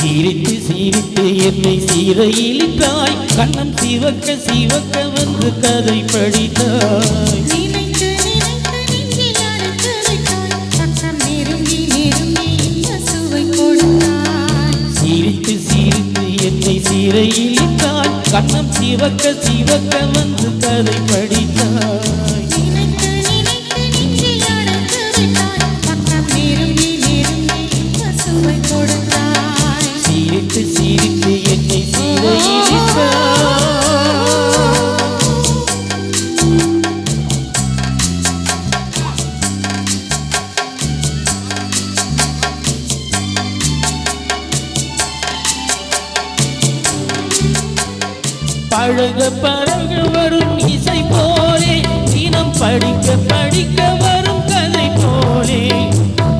சிரித்து சிரித்து என்னை சீரையிலிட்டாய், கண்ணம் சிவக்க சிவக்க வந்து கதை படித்தாய். நினைத்து நினைத்து நெஞ்சில் அடைத்து வைத்தாய், பக்கம் நெருங்கி நெருங்கி இந்த சுவை கொடுத்தாய். சிரித்து சிரித்து என்னை சீரையிலிட்டாய், கண்ணம் சிவக்க சிவக்க வந்து கதை படித்தாய். நினைத்து நினைத்து நெஞ்சில் அடைத்து வைத்தாய், பக்கம் நெருங்கி நெருங்கி இந்த சுவை கொடுத்தாய். சிரித்து சிரித்து என்னை சீரையிலிட்டாய். பழக பழக வரும் இசை போலே, தினம் படிக்க படிக்க வரும் கதை போலே.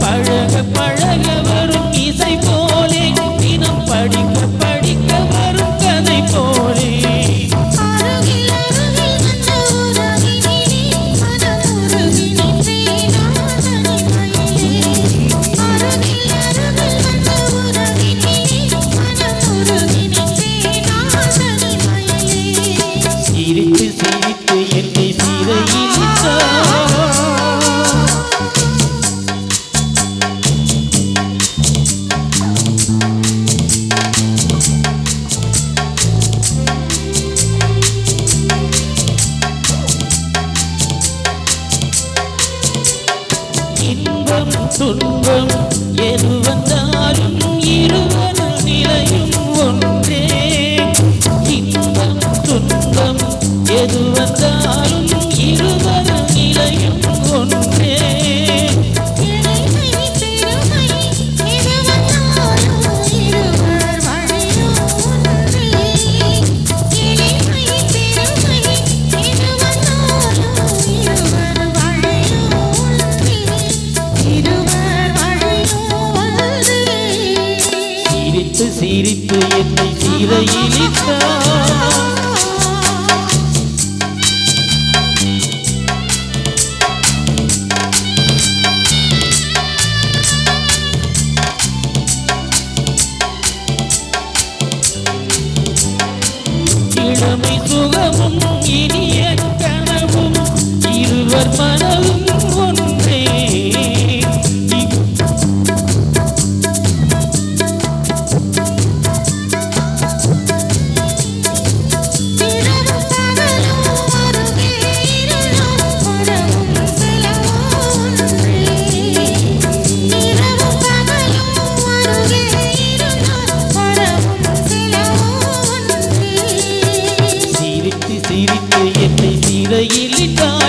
பழக பழக வரும் இசை போலே, தினம் படிக்க படிக்க வரும் கதை போலே. அருகில் அருகில் வந்த உறவினிலே, மனமுருகி நின்றேன் நான் தனிமையிலே. அருகில் அருகில் வந்த உறவினிலே, மனமுருகி நின்றேன் நான் தனிமையிலே. சிரித்து சிரித்து என்னை சீரையிலிட்டாய். இன்பம் துன்பம் எது வந்தாலும் இருவர் நிலையும் ஒன்றே. இன்பம் துன்பம் எது வந்தாலும் இருவர் நிலையும் ஒன்றே. இறைமை பெருமை எது வந்தாலும் இருவர் வழியும் ஒன்றே. இறைமை பெருமை எது வந்தாலும் இருவர் வழியும் ஒன்றே. இருவர் வழியும் ஒன்றே. சிரித்து சிரித்து என்னை சீரையிலிட்டாய். இளமை சுகமும் இனிய கனவும் இருவர் மனமும் ஒன்றே. இரவும் பகலும் அருகே இருளும் வரவும் செலவும் ஒன்றே. இரவும் பகலும் அருகே இருளும் வரவும் செலவும் ஒன்றே. சிரித்து சிரித்து என்னை சீரையிலிட்டாய்.